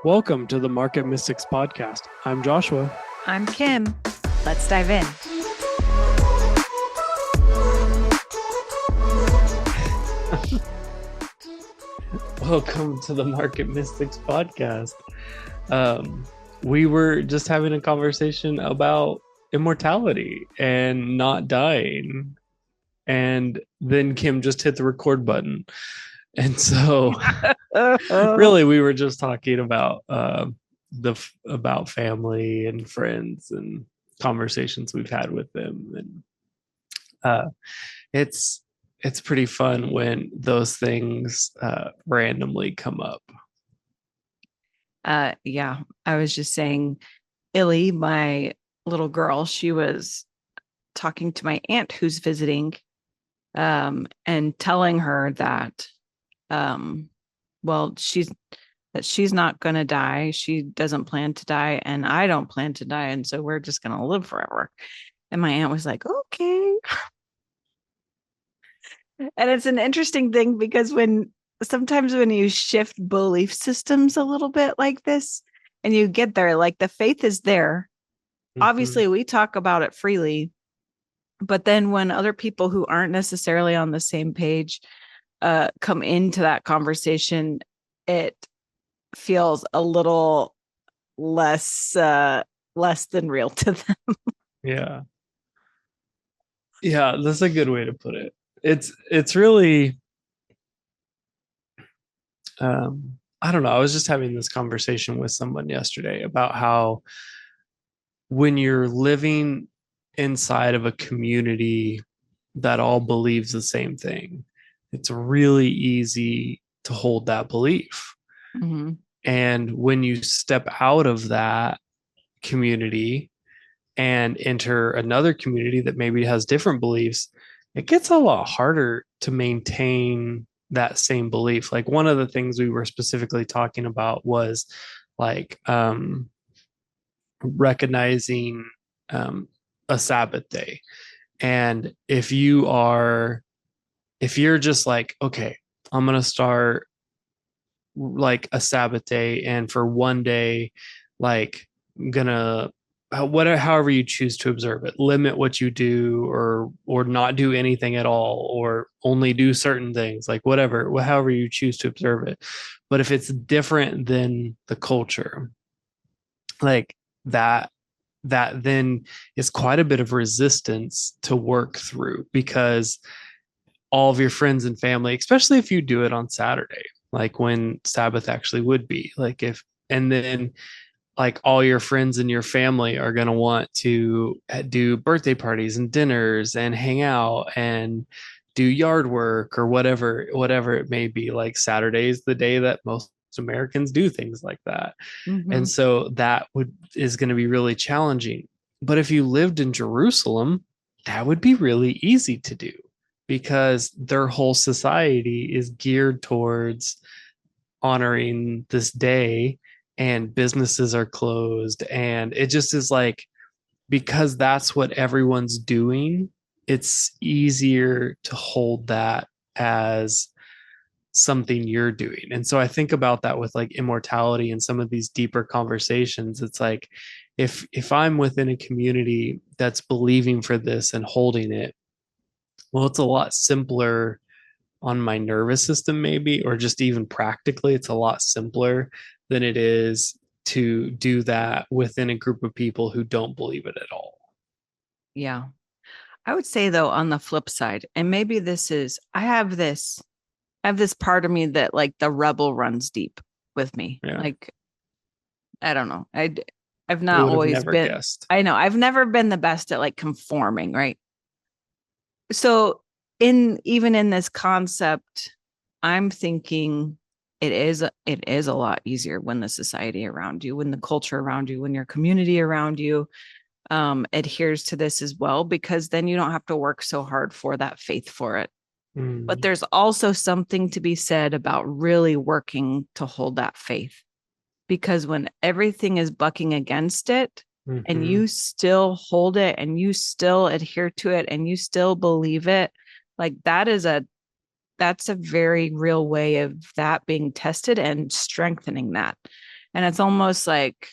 Welcome to the Market Mystics podcast. I'm Joshua. I'm Kim. Let's dive in. Welcome to the Market Mystics podcast. We were just having a conversation about immortality and not dying. And then Kim just hit the record button. And so really we were just talking about about family and friends and conversations we've had with them. And it's pretty fun when those things randomly come up. Yeah, I was just saying, Illy, my little girl, she was talking to my aunt who's visiting, and telling her that, she's not going to die. She doesn't plan to die, and I don't plan to die, and so we're just going to live forever. And my aunt was like, "Okay." And it's an interesting thing because sometimes when you shift belief systems a little bit like this and you get there, like the faith is there. Mm-hmm. Obviously, we talk about it freely. But then when other people who aren't necessarily on the same page come into that conversation, it feels a little less than real to them. Yeah. Yeah, that's a good way to put it. It's really I don't know. I was just having this conversation with someone yesterday about how when you're living inside of a community that all believes the same thing, it's really easy to hold that belief. Mm-hmm. And when you step out of that community and enter another community that maybe has different beliefs, it gets a lot harder to maintain that same belief. Like one of the things we were specifically talking about was like recognizing a Sabbath day. And if you're just like, okay, I'm going to start like a Sabbath day, and for one day, like I'm gonna whatever, however you choose to observe it, limit what you do, or not do anything at all, or only do certain things, like whatever, however you choose to observe it. But if it's different than the culture, like that then is quite a bit of resistance to work through, because all of your friends and family, especially if you do it on Saturday, like when Sabbath actually would be, like if, and then like all your friends and your family are going to want to do birthday parties and dinners and hang out and do yard work or whatever it may be. Like Saturday is the day that most Americans do things like that. Mm-hmm. And so that is going to be really challenging. But if you lived in Jerusalem, that would be really easy to do, because their whole society is geared towards honoring this day, and businesses are closed, and it just is like, because that's what everyone's doing, it's easier to hold that as something you're doing. And so I think about that with like immortality and some of these deeper conversations. It's like if I'm within a community that's believing for this and holding it, well, it's a lot simpler on my nervous system, maybe, or just even practically, it's a lot simpler than it is to do that within a group of people who don't believe it at all. Yeah. I would say though, on the flip side, and maybe I have this part of me that like the rebel runs deep with me. Yeah. Like, I don't know. I've not always been, guessed. I know I've never been the best at like conforming. Right. So even in this concept, I'm thinking it is a lot easier when the society around you, when the culture around you, when your community around you adheres to this as well, because then you don't have to work so hard for that faith for it. But there's also something to be said about really working to hold that faith, because when everything is bucking against it, and you still hold it and you still adhere to it and you still believe it, like that's a very real way of that being tested and strengthening that. And it's almost like,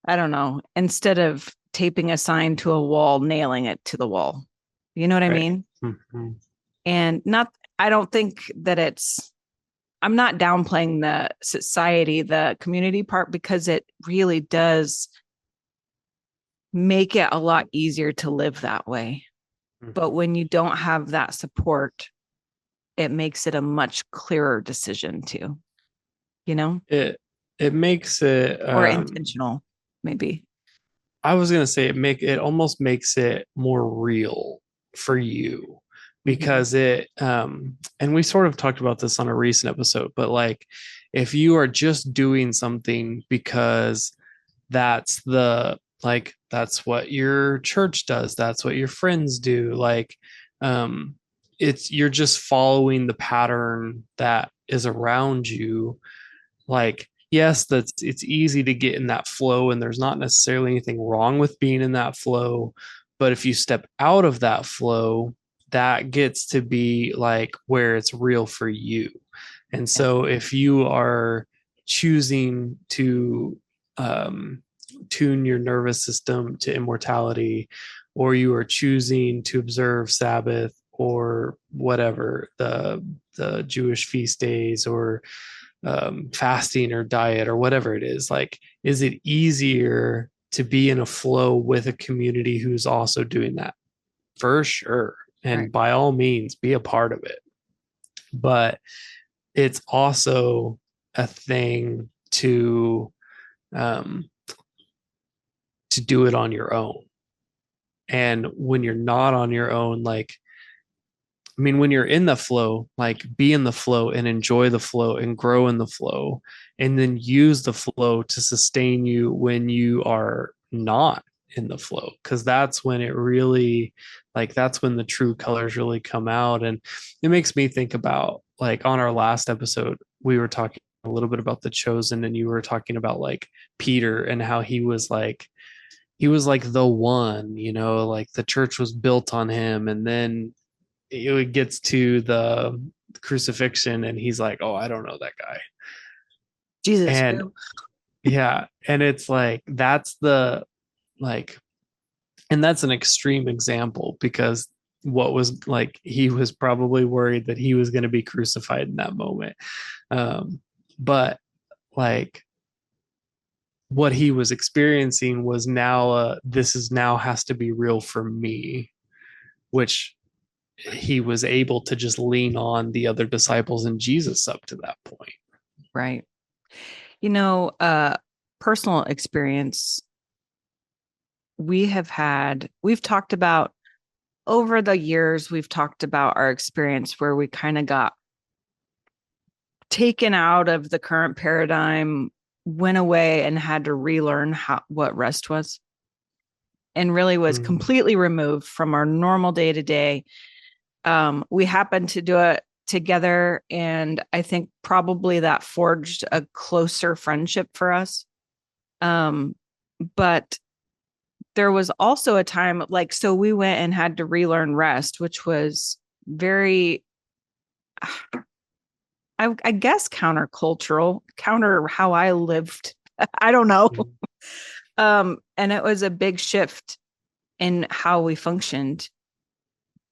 I don't know, instead of taping a sign to a wall, nailing it to the wall. You know what I Right. mean? Mm-hmm. And not, I don't think that I'm not downplaying the society, the community part, because it really does make it a lot easier to live that way. But Mm-hmm. when you don't have that support, it makes it a much clearer decision too, you know, It makes it or intentional, maybe. I was gonna say it almost makes it more real for you Mm-hmm. because it and we sort of talked about this on a recent episode, but like if you are just doing something because that's the like that's what your church does, that's what your friends do, like um it's you're just following the pattern that is around you, like yes, that's it's easy to get in that flow and there's not necessarily anything wrong with being in that flow, but if you step out of that flow, that gets to be like where it's real for you. And Yeah. so if you are choosing to um, tune your nervous system to immortality, or you are choosing to observe Sabbath or whatever the Jewish feast days, or fasting or diet or whatever it is, like is it easier to be in a flow with a community who's also doing that? For sure, Right. and by all means be a part of it, but it's also a thing um, to do it on your own. And when you're not on your own, like I mean, when you're in the flow, like be in the flow and enjoy the flow and grow in the flow, and then use the flow to sustain you when you are not in the flow. Cause that's when it really, like, that's when the true colors really come out. And it makes me think about, like, on our last episode, we were talking a little bit about the chosen, and you were talking about like Peter and how he was like the one, you know, like the church was built on him. And then it gets to the crucifixion and he's like, oh, I don't know that guy. Jesus, And who? yeah, and it's like that's the like and that's an extreme example because what was like he was probably worried that he was going to be crucified in that moment. But like what he was experiencing was now this is now has to be real for me, which he was able to just lean on the other disciples and Jesus up to that point. Right. You know, personal experience, we've talked about over the years, we've talked about our experience where we kind of got taken out of the current paradigm, went away and had to relearn what rest was, and really was Mm, completely removed from our normal day to day. We happened to do it together, and I think probably that forged a closer friendship for us. Um, but there was also a time like, so we went and had to relearn rest, which was very, I guess, countercultural, counter how I lived. I don't know. mm, And it was a big shift in how we functioned.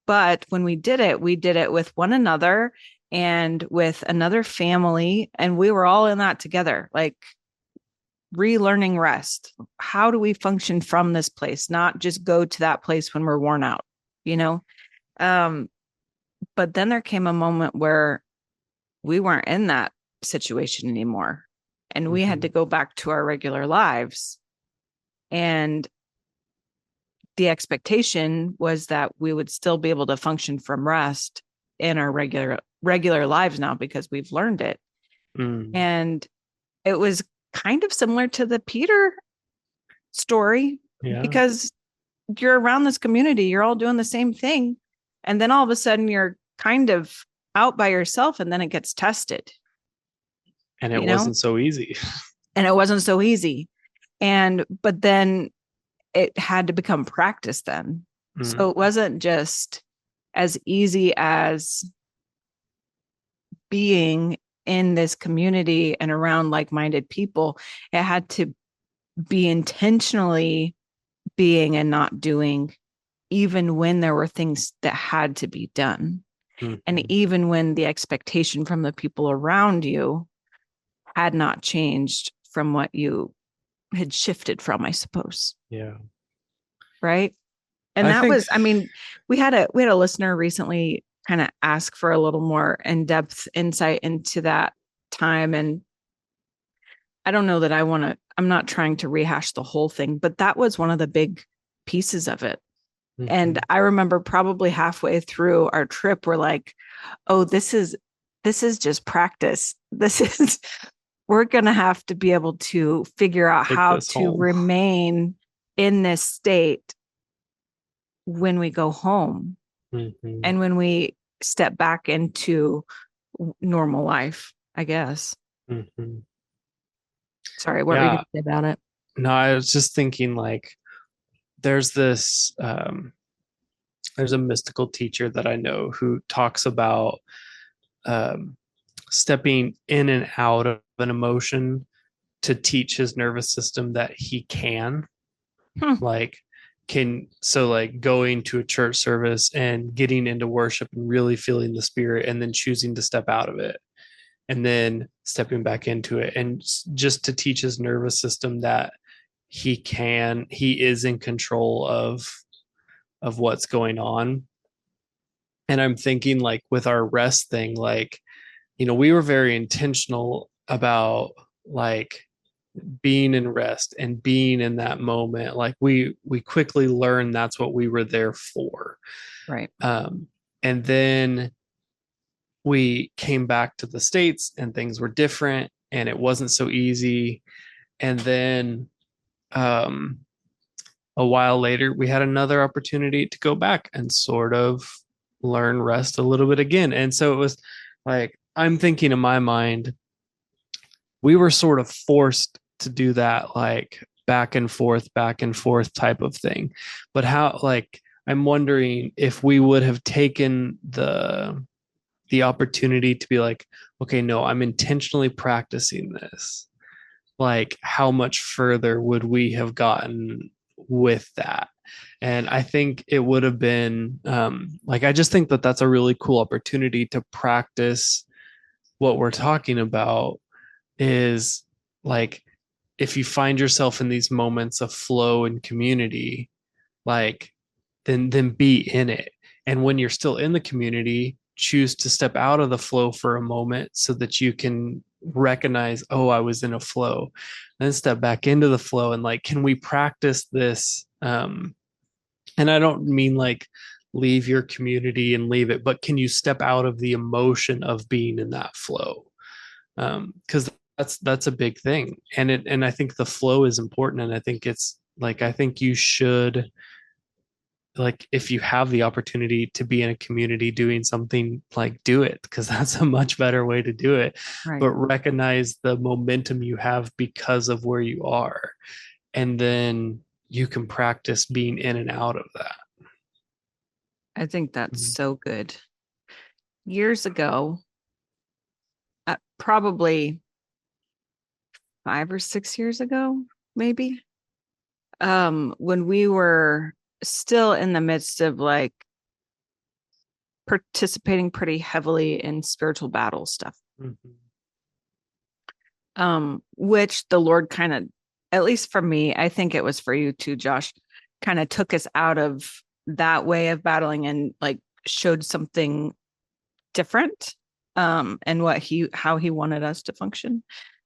But when we did it with one another and with another family, and we were all in that together, like relearning rest. How do we function from this place, not just go to that place when we're worn out, you know? Um, but then there came a moment where we weren't in that situation anymore. And we had to mhm, go back to our regular lives. And the expectation was that we would still be able to function from rest in our regular lives now because we've learned it. mm. And it was kind of similar to the Peter story Yeah. because you're around this community, you're all doing the same thing. And then all of a sudden you're kind of out by yourself and then it gets tested, And it you know? wasn't so easy. And it wasn't so easy. But then it had to become practice then. So Mm, it wasn't just as easy as being in this community and around like-minded people, it had to be intentionally being and not doing, even when there were things that had to be done. Mm-hmm. And even when the expectation from the people around you had not changed from what you had shifted from, I suppose. Yeah. Right. And I that think, was, I mean, we had a listener recently kind of ask for a little more in-depth insight into that time. And I don't know that I'm not trying to rehash the whole thing, but that was one of the big pieces of it. And mm-hmm. I remember probably halfway through our trip, we're like, oh, this is just practice. This is, we're going to have to be able to figure out Take how this to home. remain in this state when we go home Mm-hmm. and when we step back into normal life, I guess. Mm-hmm. Sorry, what were you going Yeah. to say about it? No, I was just thinking like there's this there's a mystical teacher that I know who talks about um, stepping in and out of an emotion to teach his nervous system that he can Hmm. like like going to a church service and getting into worship and really feeling the spirit and then choosing to step out of it and then stepping back into it and just to teach his nervous system that he is in control of what's going on. And I'm thinking like with our rest thing, like, we were very intentional about like being in rest and being in that moment. Like we quickly learned that's what we were there for. Right. And then we came back to the States and things were different and it wasn't so easy. And then um a while later, we had another opportunity to go back and sort of learn rest a little bit again. And so it was like, I'm thinking in my mind, we were sort of forced to do that, like back and forth type of thing. But how, like, I'm wondering if we would have taken the opportunity to be like, okay, no, I'm intentionally practicing this. Like, how much further would we have gotten with that? And I think it would have been like, I just think that that's a really cool opportunity to practice what we're talking about is like, if you find yourself in these moments of flow and community, like, then be in it. And when you're still in the community, choose to step out of the flow for a moment so that you can recognize, oh, I was in a flow, then step back into the flow. And like, can we practice this? And I don't mean like leave your community and leave it, but can you step out of the emotion of being in that flow? Because that's a big thing. And I think the flow is important. And I think it's like, I think you should, like, if you have the opportunity to be in a community doing something, like, do it, because that's a much better way to do it. Right. But recognize the momentum you have because of where you are, and then you can practice being in and out of that. I think that's so good. Years ago, probably 5 or 6 years ago, maybe, when we were still in the midst of like participating pretty heavily in spiritual battle stuff, Mm-hmm. which the Lord kind of, at least for me, I think it was for you too, Josh, kind of took us out of that way of battling and like showed something different, and how he wanted us to function.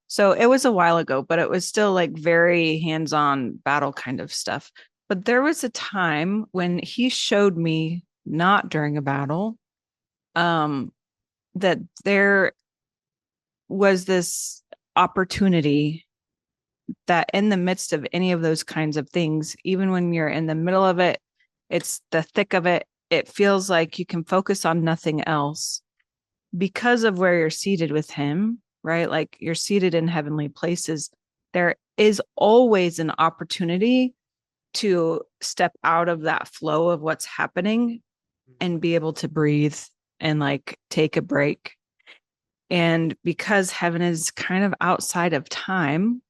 So it was a while ago, but it was still like very hands-on battle kind of stuff. But there was a time when he showed me, not during a battle, um, that there was this opportunity that in the midst of any of those kinds of things, even when you're in the middle of it, it's the thick of it, it feels like you can focus on nothing else because of where you're seated with him, right? Like you're seated in heavenly places. There is always an opportunity to step out of that flow of what's happening and be able to breathe and like take a break. And because heaven is kind of outside of time,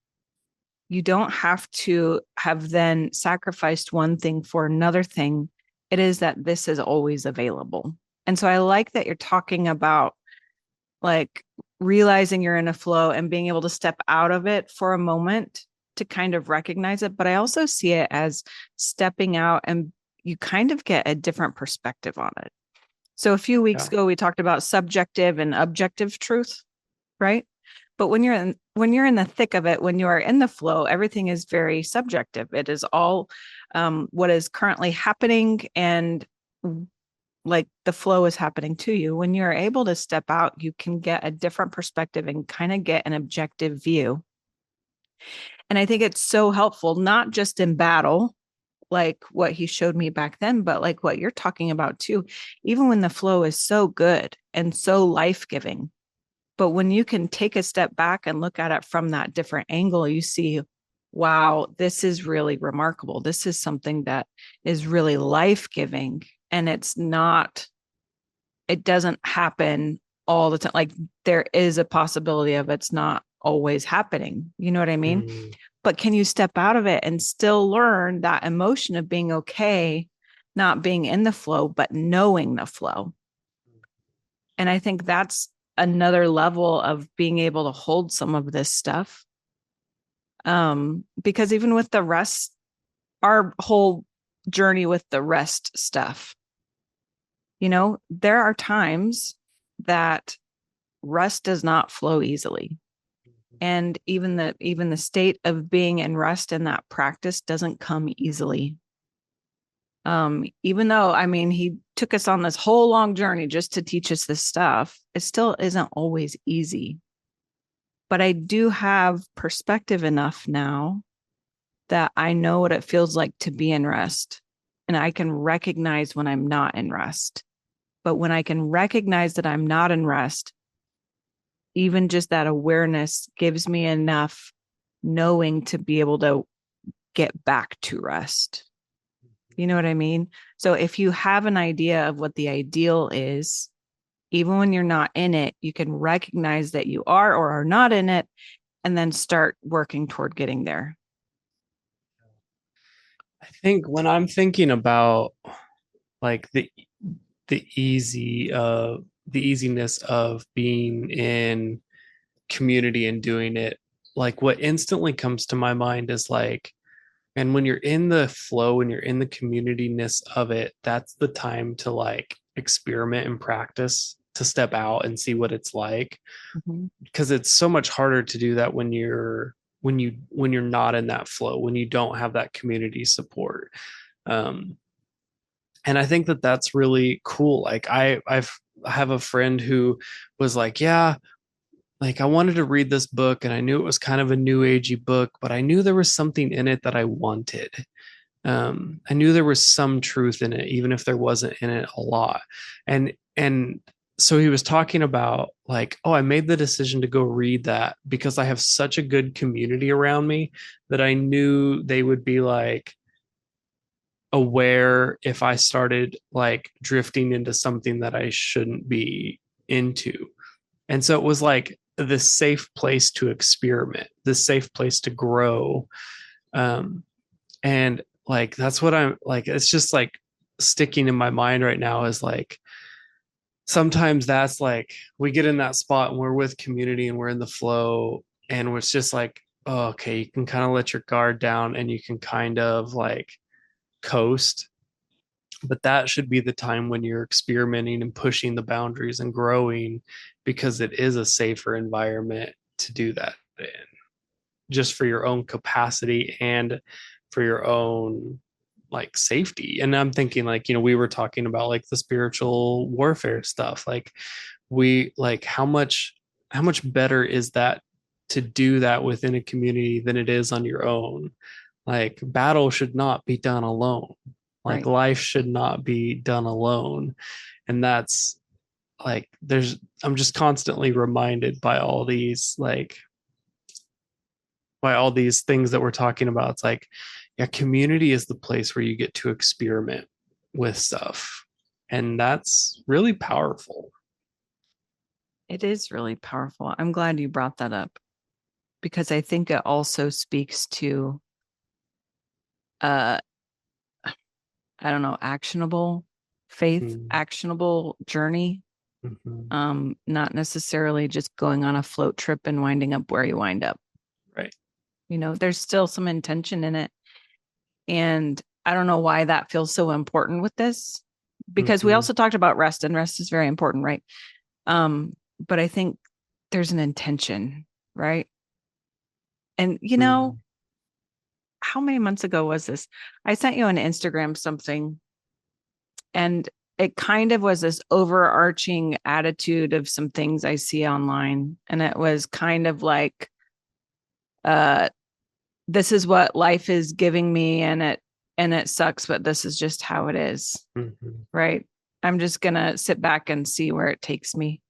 you don't have to have then sacrificed one thing for another thing. It is that this is always available. And so I like that you're talking about like realizing you're in a flow and being able to step out of it for a moment to kind of recognize it. But I also see it as stepping out and you kind of get a different perspective on it. So a few weeks Yeah. ago, we talked about subjective and objective truth, right? But when you're in the thick of it, when you are in the flow, everything is very subjective. It is all what is currently happening, and like the flow is happening to you. When you're able to step out, you can get a different perspective and kind of get an objective view. And I think it's so helpful, not just in battle, like what he showed me back then, but like what you're talking about too. Even when the flow is so good and so life giving, but when you can take a step back and look at it from that different angle, you see, wow, this is really remarkable. This is something that is really life giving. And it doesn't happen all the time. Like there is a possibility of it's not always happening. You know what I mean? Mm. But can you step out of it and still learn that emotion of being okay, not being in the flow, but knowing the flow? And I think that's another level of being able to hold some of this stuff. Because even with the rest, our whole journey with the rest stuff, there are times that rest does not flow easily. And even the state of being in rest in that practice doesn't come easily. Even though, I mean, he took us on this whole long journey just to teach us this stuff, it still isn't always easy. But I do have perspective enough now that I know what it feels like to be in rest. And I can recognize when I'm not in rest. But when I can recognize that I'm not in rest, even just that awareness gives me enough knowing to be able to get back to rest. You know what I mean? So if you have an idea of what the ideal is, even when you're not in it, you can recognize that you are or are not in it and then start working toward getting there. I think when I'm thinking about like the easiness of being in community and doing it, like what instantly comes to my mind is like, and when you're in the flow and you're in the communityness of it, that's the time to like experiment and practice, to step out and see what it's like, Mm-hmm. because it's so much harder to do that when you're not in that flow, when you don't have that community support. um and I think that that's really cool. Like I have a friend who was like, yeah, like I wanted to read this book and I knew it was kind of a new agey book, but I knew there was something in it that I wanted. I knew there was some truth in it, even if there wasn't in it a lot. And so he was talking about like, oh, I made the decision to go read that because I have such a good community around me that I knew they would be like aware if I started like drifting into something that I shouldn't be into. And so it was like this safe place to experiment, this safe place to grow. Um, and like that's what I'm like, it's just like sticking in my mind right now is like sometimes that's like we get in that spot and we're with community and we're in the flow and it's just like, oh, okay, you can kind of let your guard down and you can kind of like coast. But that should be the time when you're experimenting and pushing the boundaries and growing, because it is a safer environment to do that in, just for your own capacity and for your own like safety. And I'm thinking like, we were talking about like the spiritual warfare stuff. Like we like how much better is that to do that within a community than it is on your own? Like battle should not be done alone. Like Right. life should not be done alone. And that's like I'm just constantly reminded by all these things that we're talking about. It's like, yeah, community is the place where you get to experiment with stuff. And that's really powerful. It is really powerful. I'm glad you brought that up because I think it also speaks to uh I don't know, actionable faith, actionable journey. Not necessarily just going on a float trip and winding up where you wind up. Right. There's still some intention in it. And I don't know why that feels so important with this, because we also talked about rest, and rest is very important, right? But I think there's an intention, right? And how many months ago was this? I sent you on Instagram something, and it kind of was this overarching attitude of some things I see online. And it was kind of like, this is what life is giving me, and it sucks, but this is just how it is. Right. I'm just going to sit back and see where it takes me.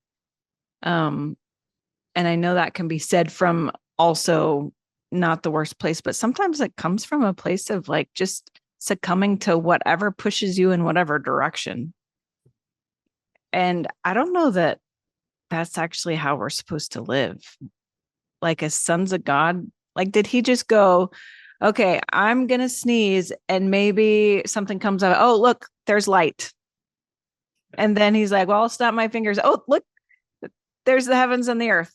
And I know that can be said from also not the worst place, but sometimes it comes from a place of like just succumbing to whatever pushes you in whatever direction. And I don't know that that's actually how we're supposed to live. Like as sons of God, like, did he just go, okay, I'm going to sneeze and maybe something comes out. Oh, look, there's light. And then he's like, well, I'll snap my fingers. Oh, look, there's the heavens and the earth.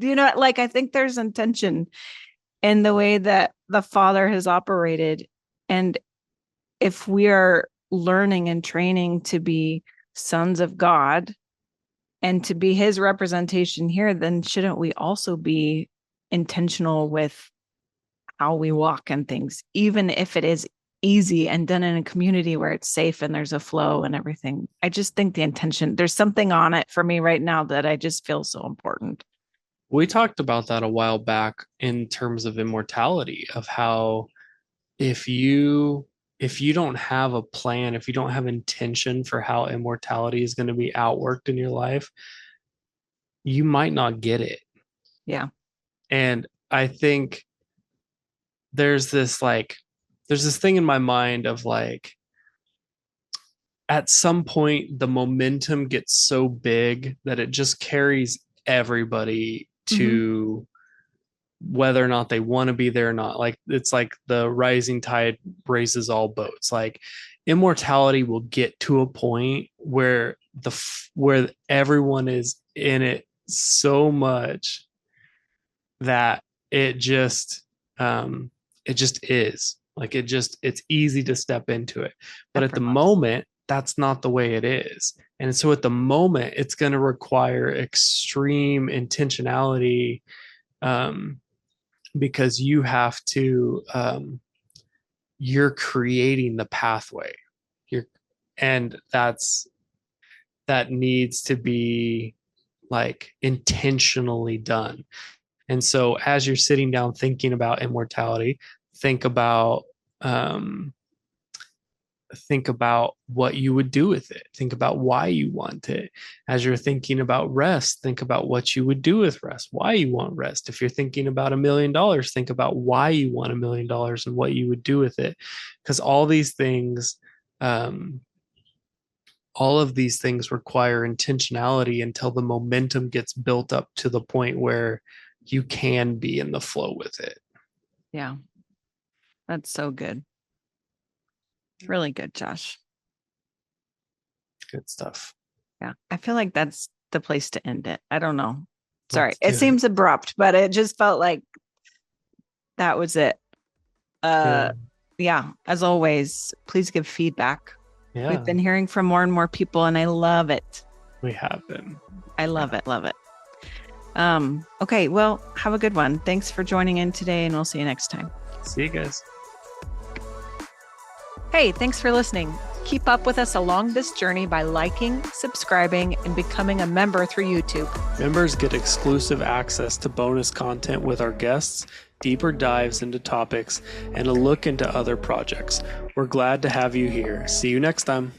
Like, I think there's intention in the way that the Father has operated. And if we are learning and training to be sons of God and to be his representation here, then shouldn't we also be intentional with how we walk and things, even if it is easy and done in a community where it's safe and there's a flow and everything? I just think the intention, there's something on it for me right now that I just feel so important. We talked about that a while back in terms of immortality, of how if you don't have a plan, if you don't have intention for how immortality is going to be outworked in your life, you might not get it. Yeah. And I think there's this thing in my mind of like, at some point the momentum gets so big that it just carries everybody to whether or not they want to be there or not. Like, it's like the rising tide raises all boats. Like, immortality will get to a point where where everyone is in it so much that it just is like, it's easy to step into it. But at the moment, that's not the way it is. And so at the moment, it's going to require extreme intentionality, because you have to, you're creating the pathway. And that needs to be like intentionally done. And so as you're sitting down thinking about immortality, think about what you would do with it. Think about why you want it. As you're thinking about rest, think about what you would do with rest, why you want rest. If you're thinking about $1 million, think about why you want $1 million and what you would do with it. Because all of these things require intentionality until the momentum gets built up to the point where you can be in the flow with it. Yeah. That's so good. Really good, Josh. Good stuff. Yeah. I feel like that's the place to end it. I don't know. Sorry. It seems abrupt, but it just felt like that was it. Yeah. As always, please give feedback. Yeah. We've been hearing from more and more people, and I love it. We have been. I love it. Love it. Okay. Well, have a good one. Thanks for joining in today, and we'll see you next time. See you guys. Hey, thanks for listening. Keep up with us along this journey by liking, subscribing, and becoming a member through YouTube. Members get exclusive access to bonus content with our guests, deeper dives into topics, and a look into other projects. We're glad to have you here. See you next time.